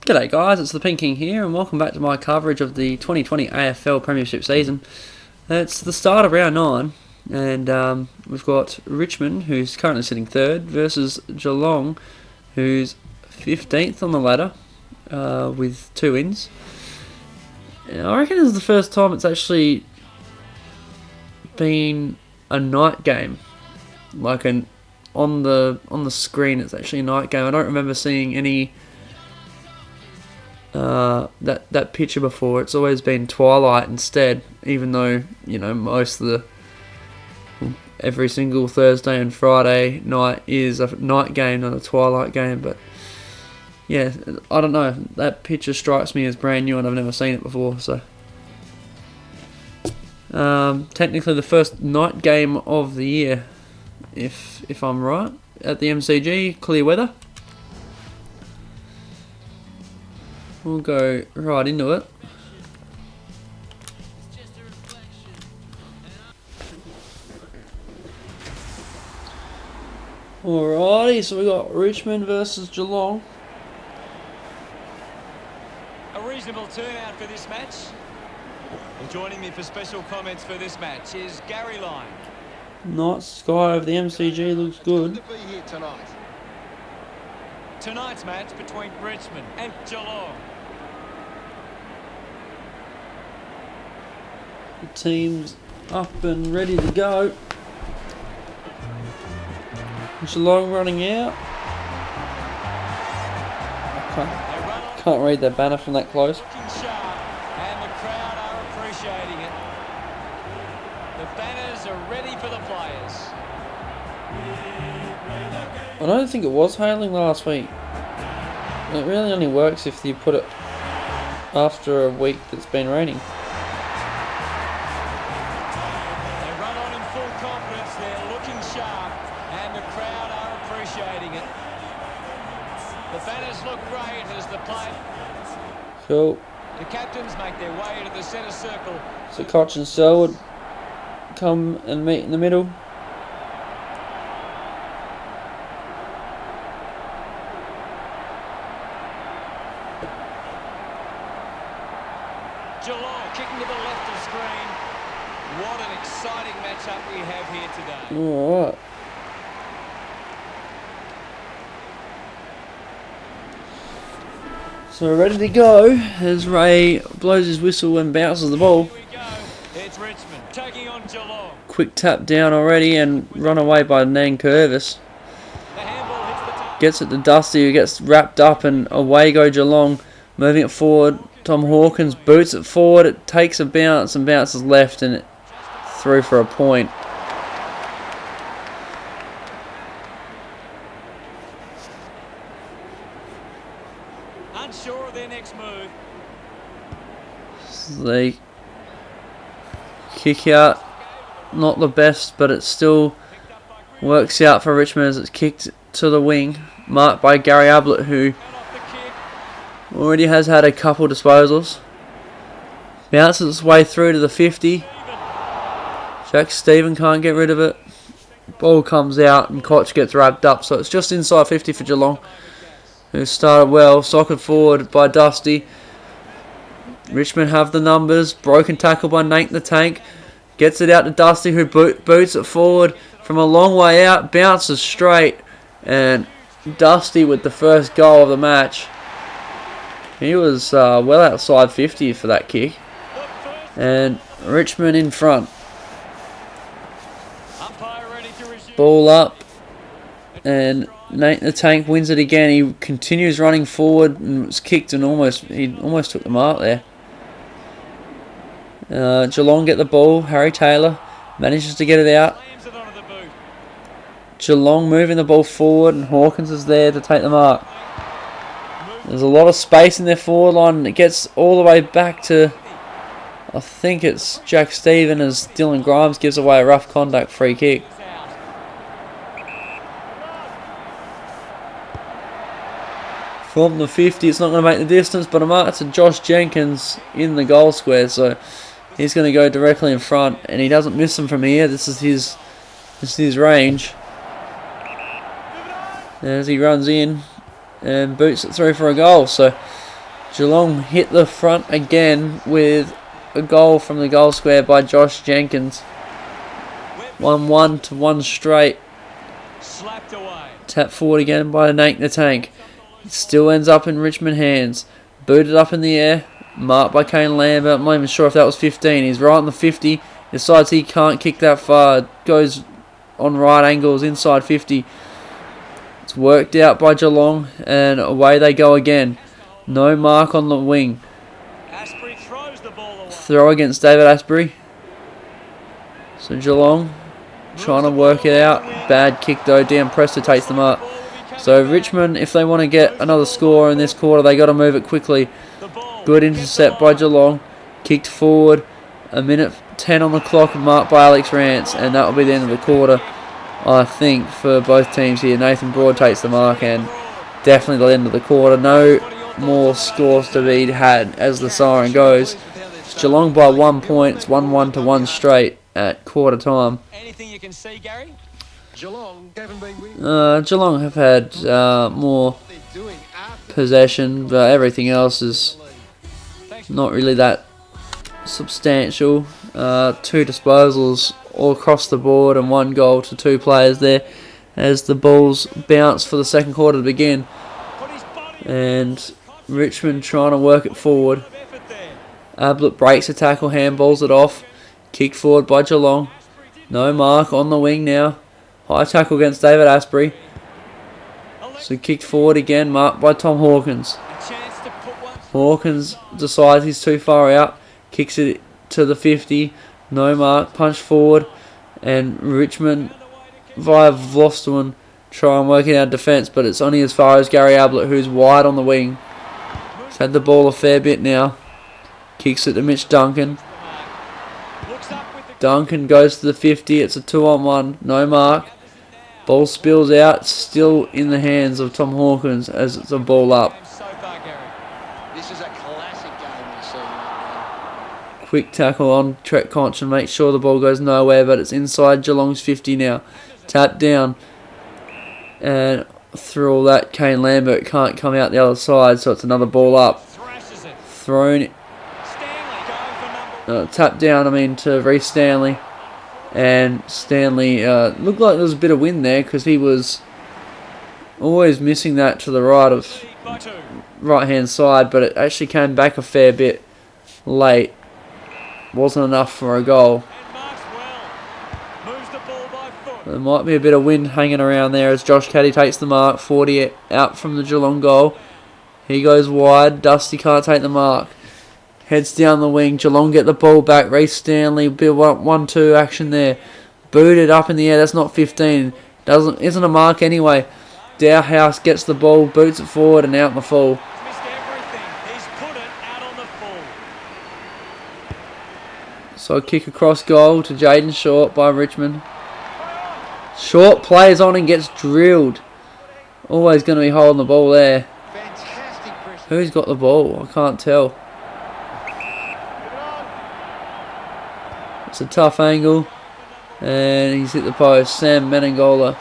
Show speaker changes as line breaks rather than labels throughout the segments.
G'day guys, it's the Pink King here and welcome back to my coverage of the 2020 AFL Premiership season. It's the start of round 9 and we've got Richmond, who's currently sitting 3rd, versus Geelong, who's 15th on the ladder with 2 wins. And I reckon this is the first time it's actually been a night game. Like on the screen it's actually a night game. I don't remember seeing any that picture before. It's always been twilight instead, even though, you know, most of every single Thursday and Friday night is a night game, not a twilight game. But yeah, I don't know, that picture strikes me as brand new and I've never seen it before. So technically the first night game of the year, if I'm right, at the MCG. Clear weather. We'll go right into it. Alrighty, so we got Richmond versus Geelong.
A reasonable turnout for this match. And joining me for special comments for this match is Gary Lyne.
Night sky over the MCG looks good.
Tonight's match between Richmond and Geelong.
The team's up and ready to go. Geelong running out. I can't read their banner from that close.
Looking sharp, and the crowd are appreciating it. The banners are ready for the players.
I don't think it was hailing last week. It really only works if you put it after a week that's been raining.
They run on in full confidence. They're looking sharp, and the crowd are appreciating it. The banners look great as the play.
Cool.
The captains make their way to the centre circle.
So Koch and Selwood come and meet in the middle.
Geelong kicking to the left of screen. What an exciting matchup we have here today.
Alright. So we're ready to go as Ray blows his whistle and bounces the ball.
Here we go. It's Richmond taking on Geelong.
Quick tap down already and run away by Nan Curvis.
The handball hits the top.
Gets it to Dusty, who gets wrapped up, and away go Geelong. Moving it forward, Tom Hawkins boots it forward. It takes a bounce and bounces left, and it through for a point.
Unsure of their next move.
So they kick out, not the best, but it still works out for Richmond as it's kicked to the wing, marked by Gary Ablett, who
Off the kick.
already has had a couple disposals. Bounces its way through to the 50. Jack Stephen can't get rid of it. Ball comes out and Koch gets wrapped up, so it's just inside 50 for Geelong, who started well. Socked forward by Dusty. Richmond have the numbers. Broken tackle by Nate the Tank. Gets it out to Dusty, who boots it forward from a long way out. Bounces straight. And Dusty with the first goal of the match. He was well outside 50 for that kick. And Richmond in front.
Umpire ready to resume.
Ball up. And Nate the Tank wins it again. He continues running forward and was kicked and he almost took the mark there. Geelong get the ball. Harry Taylor manages to get it out.
Slams it onto the boot.
Geelong moving the ball forward, and Hawkins is there to take the mark. There's a lot of space in their forward line, and it gets all the way back to, I think it's Jack Stephen, as Dylan Grimes gives away a rough contact free kick.
It's out.
From the 50, it's not going to make the distance, but a mark to Josh Jenkins in the goal square, so he's going to go directly in front, and he doesn't miss them from here. This is his range. As he runs in, and boots it through for a goal. So Geelong hit the front again with a goal from the goal square by Josh Jenkins. 1-1 to 1 straight.
Slapped away.
Tap forward again by Nate the Tank. It still ends up in Richmond hands. Booted up in the air. Marked by Kane Lambert. I'm not even sure if that was 15. He's right on the 50. Decides he can't kick that far. Goes on right angles inside 50. It's worked out by Geelong. And away they go again. No mark on the wing.
Asprey throws the ball away.
Throw against David Asprey. So Geelong trying to work it out. Bad kick though. Dan Prester takes them up. So Richmond, if they want to get another score in this quarter, they got to move it quickly. Good intercept by Geelong. Kicked forward. A minute 10 on the clock, marked by Alex Rance, and that will be the end of the quarter, I think, for both teams here. Nathan Broad takes the mark, and definitely the end of the quarter. No more scores to be had as the siren goes. It's Geelong by 1 point. It's 1-1 to 1 straight at quarter time.
Anything you can see, Gary?
Geelong
Geelong have had more possession, but everything else is not really that substantial. 2 disposals all across the board and 1 goal to 2 players there as the balls bounce for the second quarter to begin. And Richmond trying to work it forward. Ablett breaks a tackle, handballs it off. Kick forward by Geelong. No mark on the wing now. High tackle against David Asprey. So kicked forward again, marked by Tom Hawkins. Hawkins decides he's too far out. Kicks it to the 50. No mark. Punch forward. And Richmond via Vlosterman try and work it out defence, but it's only as far as Gary Ablett, who's wide on the wing. He's had the ball a fair bit now. Kicks it to Mitch Duncan. Duncan goes to the 50. It's a 2-on-1. No mark. Ball spills out. Still in the hands of Tom Hawkins as it's a ball up.
This is a classic game we've seen.
Quick tackle on Trent Conch and make sure the ball goes nowhere, but it's inside Geelong's 50 now. Tap down. And through all that, Kane Lambert can't come out the other side, so it's another ball up. Thrown. Tap down, to Reece Stanley. And Stanley looked like there was a bit of wind there because he was always missing that to the right hand side, but it actually came back a fair bit late. Wasn't enough for a goal. There might be a bit of wind hanging around there as Josh Caddy takes the mark. 40 out from the Geelong goal. He goes wide. Dusty can't take the mark. Heads down the wing. Geelong get the ball back. Reece Stanley, bit 1-2 action there. Booted up in the air. That's not 15. Isn't a mark anyway. Dowhouse gets the ball, boots it forward and out in the full. So a kick across goal to Jaden Short by Richmond. Short plays on and gets drilled. Always going to be holding the ball there. Who's got the ball? I can't tell. It's a tough angle. And he's hit the post. Sam Menengola.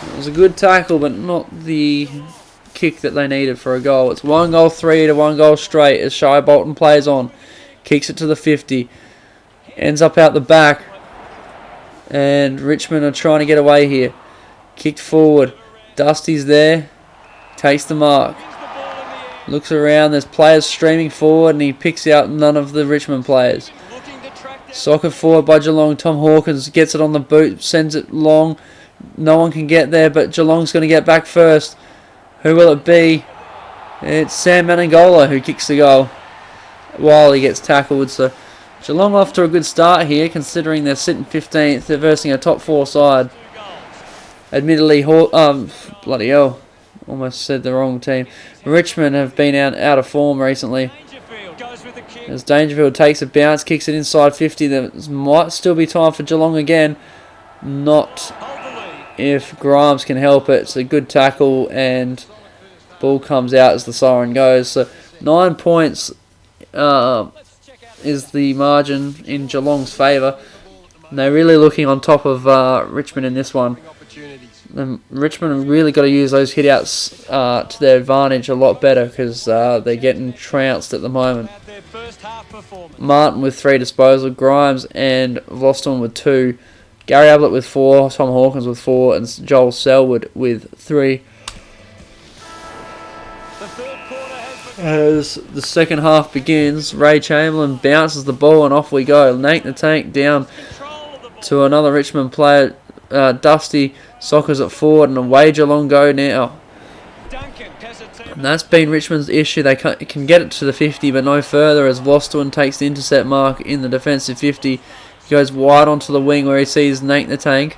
It was a good tackle, but not the kick that they needed for a goal. It's 1 goal 3 to 1 goal straight as Shai Bolton plays on. Kicks it to the 50. Ends up out the back. And Richmond are trying to get away here. Kicked forward. Dusty's there. Takes the mark. Looks around. There's players streaming forward and he picks out none of the Richmond players. Soccer forward by Geelong. Tom Hawkins gets it on the boot. Sends it long. No one can get there, but Geelong's going to get back first. Who will it be? It's Sam Menengola who kicks the goal while he gets tackled. So Geelong off to a good start here, considering they're sitting 15th. They're versing a top 4 side. Admittedly, bloody hell, almost said the wrong team. Richmond have been out of form recently. As Dangerfield takes a bounce, kicks it inside 50. There might still be time for Geelong again. Not if Grimes can help it. It's a good tackle and ball comes out as the siren goes. So 9 points is the margin in Geelong's favour. And they're really looking on top of Richmond in this one. Richmond have really got to use those hitouts to their advantage a lot better because they're getting trounced at the moment. Martin with 3 disposal, Grimes and Voston with 2, Gary Ablett with 4, Tom Hawkins with 4, and Joel Selwood with 3. As the second half begins, Ray Chamberlain bounces the ball and off we go. Nate the Tank down to another Richmond player, Dusty Sockers at forward, and away Geelong go now. And that's been Richmond's issue. They can get it to the 50 but no further as Voston takes the intercept mark in the defensive 50. He goes wide onto the wing where he sees Nate the Tank.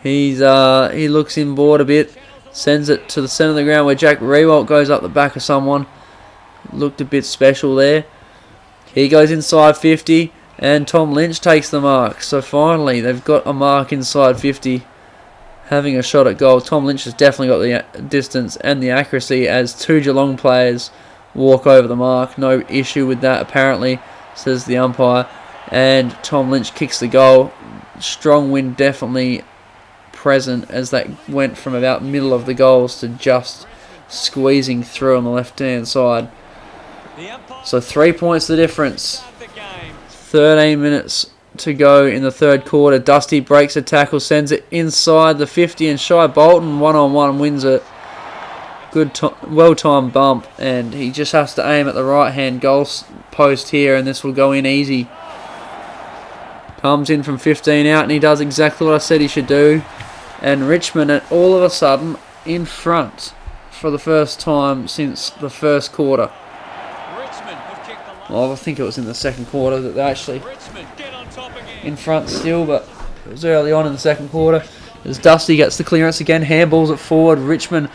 He looks inboard a bit, sends it to the centre of the ground where Jack Rewalt goes up the back of someone. Looked a bit special there. He goes inside 50 and Tom Lynch takes the mark. So finally they've got a mark inside 50 having a shot at goal. Tom Lynch has definitely got the distance and the accuracy as 2 Geelong players walk over the mark. No issue with that apparently, says the umpire. And Tom Lynch kicks the goal. Strong wind definitely present as that went from about middle of the goals to just squeezing through on the left hand side. So 3 points the difference. 13 minutes to go in the third quarter. Dusty breaks a tackle, sends it inside the 50, and Shai Bolton one-on-one wins it. Good, well-timed bump, and he just has to aim at the right-hand goal post here, and this will go in easy. Comes in from 15 out, and he does exactly what I said he should do. And Richmond, all of a sudden, in front for the first time since the first quarter. Well, I think it was in the second quarter that they actually in front still, but it was early on in the second quarter. As Dusty gets the clearance again, handballs it forward. Richmond,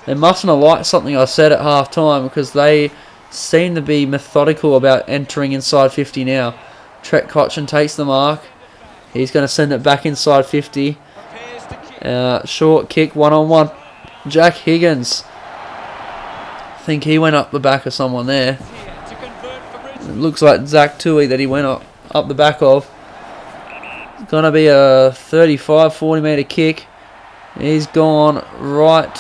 they mustn't have liked something I said at half time because they seem to be methodical about entering inside 50 now. Trent Cotchin takes the mark. He's going to send it back inside 50. Short kick, one-on-one. Jack Higgins. I think he went up the back of someone there. It looks like Zach Tui that he went up the back of. It's going to be a 35-40 metre kick. He's gone right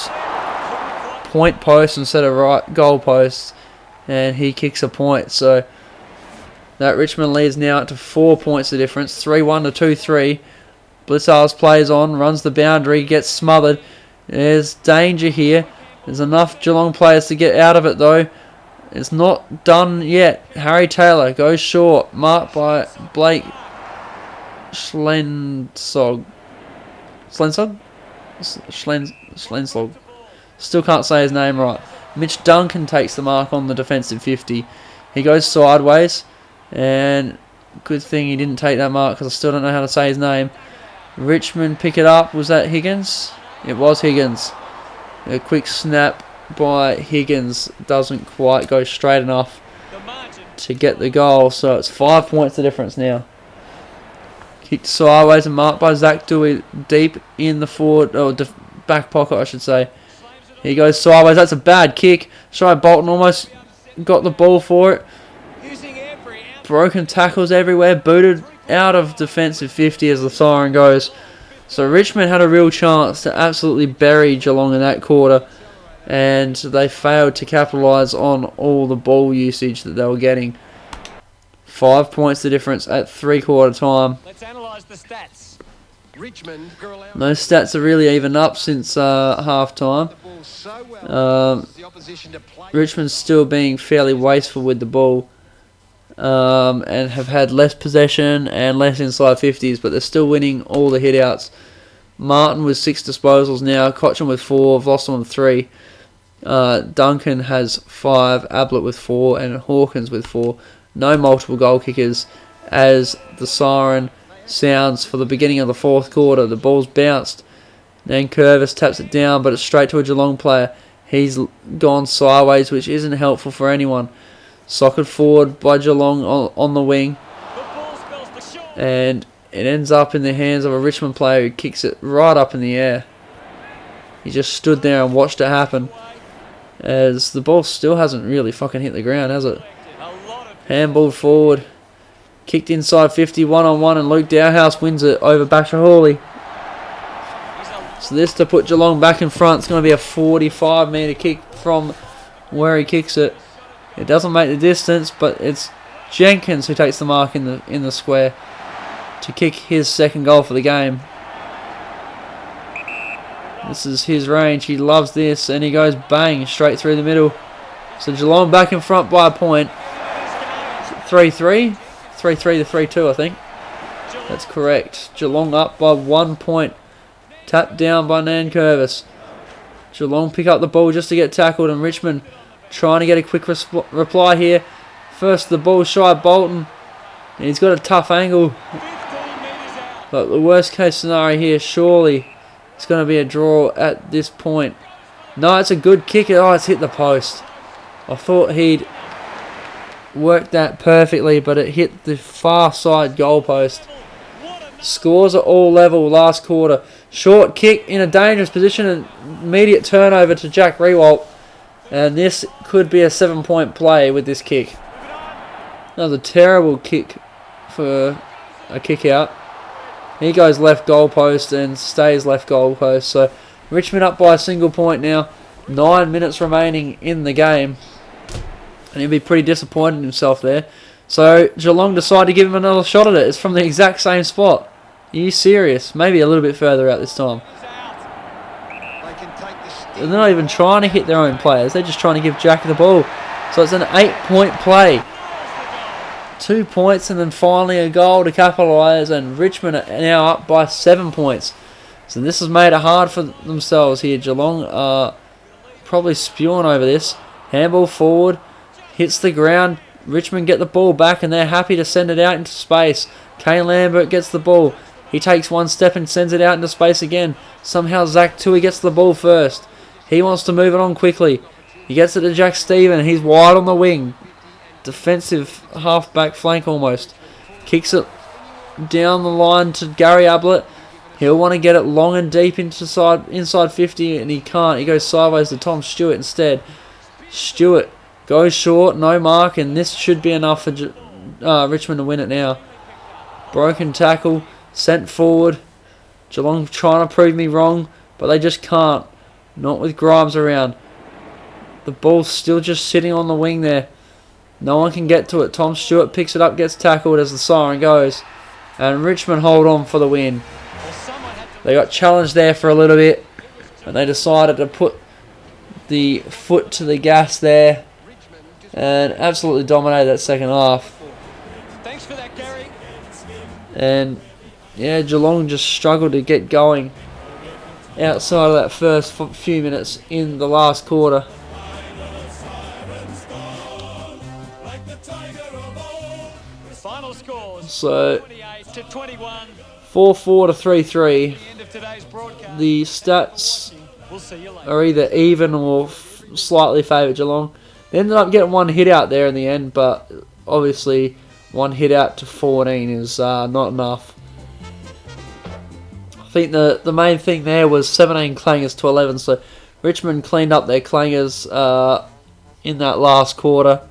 point post instead of right goal post. And he kicks a point. So that Richmond leads now to 4 points the difference. 3-1 to 2-3. Blitzars plays on, runs the boundary, gets smothered. There's danger here. There's enough Geelong players to get out of it though. It's not done yet. Harry Taylor goes short, marked by Blake Schlensog. Schlensog? Still can't say his name right. Mitch Duncan takes the mark on the defensive 50. He goes sideways, and good thing he didn't take that mark because I still don't know how to say his name. Richmond pick it up. Was that Higgins? It was Higgins. A quick snap by Higgins doesn't quite go straight enough to get the goal, so it's 5 points the difference now. Kicked sideways and marked by Zach Dewey deep in the forward, or back pocket I should say. He goes sideways, that's a bad kick. Shai Bolton almost got the ball for it. Broken tackles everywhere, booted out of defensive 50 as the siren goes. So Richmond had a real chance to absolutely bury Geelong in that quarter, and they failed to capitalise on all the ball usage that they were getting. 5 points the difference at three-quarter time.
Let's analyse the stats.
No stats are really even up since half-time. Richmond's still being fairly wasteful with the ball, and have had less possession and less inside 50s, but they're still winning all the hit-outs. Martin with 6 disposals now, Cotchin with 4, Voston with 3. Duncan has 5, Ablett with 4, and Hawkins with 4. No multiple goal kickers as the siren sounds for the beginning of the fourth quarter. The ball's bounced. Then Curvis taps it down, but it's straight to a Geelong player. He's gone sideways, which isn't helpful for anyone. Socked forward by Geelong on the wing. And it ends up in the hands of a Richmond player who kicks it right up in the air. He just stood there and watched it happen, as the ball still hasn't really fucking hit the ground, has it? Handball forward. Kicked inside 50, one-on-one, and Luke Dowhouse wins it over Basher Hawley. So this to put Geelong back in front. It's going to be a 45-metre kick from where he kicks it. It doesn't make the distance, but it's Jenkins who takes the mark in the square to kick his second goal for the game. This is his range. He loves this, and he goes bang straight through the middle. So Geelong back in front by a point. 3-3? 3-3 to 3-2, I think. That's correct. Geelong up by 1 point. Tapped down by Nankervis. Geelong pick up the ball just to get tackled, and Richmond trying to get a quick reply here. First the ball shy of Bolton. And he's got a tough angle. But the worst case scenario here, surely it's going to be a draw at this point. No, it's a good kick. Oh, it's hit the post. I thought he'd worked that perfectly, but it hit the far side goalpost. Scores are all level last quarter. Short kick in a dangerous position and immediate turnover to Jack Rewalt. And this could be a 7-point play with this kick. That was a terrible kick for a kick out. He goes left goalpost and stays left goalpost. So Richmond up by a single point now. 9 minutes remaining in the game. And he'll be pretty disappointed in himself there. So Geelong decide to give him another shot at it. It's from the exact same spot. Are you serious? Maybe a little bit further out this time. They're not even trying to hit their own players. They're just trying to give Jack the ball. So it's an 8-point play. 2 points and then finally a goal to capitalise. And Richmond are now up by 7 points. So this has made it hard for themselves here. Geelong are probably spewing over this. Handball forward. Hits the ground. Richmond get the ball back and they're happy to send it out into space. Kane Lambert gets the ball. He takes one step and sends it out into space again. Somehow Zach Tui gets the ball first. He wants to move it on quickly. He gets it to Jack Stephen. He's wide on the wing. Defensive half-back flank almost. Kicks it down the line to Gary Ablett. He'll want to get it long and deep inside 50 and he can't. He goes sideways to Tom Stewart instead. Stewart goes short, no mark, and this should be enough for Richmond to win it now. Broken tackle, sent forward. Geelong trying to prove me wrong, but they just can't. Not with Grimes around. The ball's still just sitting on the wing there. No one can get to it. Tom Stewart picks it up, gets tackled as the siren goes. And Richmond hold on for the win. They got challenged there for a little bit, and they decided to put the foot to the gas there and absolutely dominated that second half.
Thanks for that, Gary.
And yeah, Geelong just struggled to get going outside of that first few minutes in the last quarter.
Final scores,
So
28 to 21.
4-4 to 3-3.
The end of today's broadcast.
The stats
We'll see you later.
are either even or slightly favour Geelong. They ended up getting one hit out there in the end, but obviously one hit out to 14 is not enough. I think the main thing there was 17 clangers to 11, so Richmond cleaned up their clangers in that last quarter.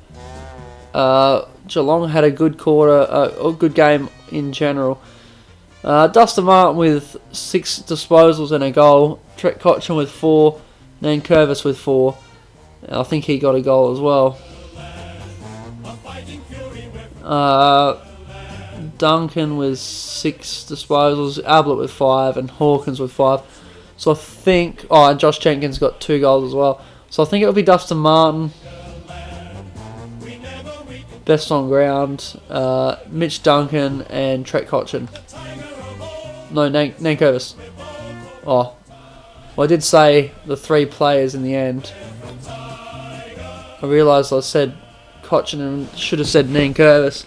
Geelong had a good quarter, a good game in general. Dustin Martin with 6 disposals and a goal. Trent Cotchin with 4. Nankervis with 4. I think he got a goal as well. Duncan with 6 disposals. Ablett with 5. And Hawkins with 5. So I think... Oh, and Josh Jenkins got 2 goals as well. So I think it'll be Dustin Martin. Best on ground. Mitch Duncan and Trent Cotchin. No, Nankervis. Oh. Well, I did say the 3 players in the end. I realised I said Cotchin and should have said Nankervis.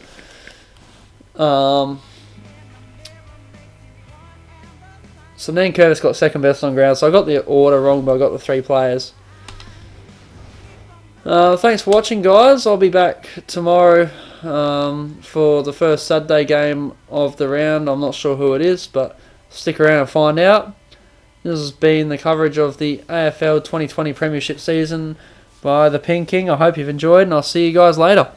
So Nankervis got second best on ground. So I got the order wrong, but I got the 3 players. Thanks for watching, guys. I'll be back tomorrow for the first Saturday game of the round. I'm not sure who it is, but stick around and find out. This has been the coverage of the AFL 2020 Premiership season by the Pink King. I hope you've enjoyed, and I'll see you guys later.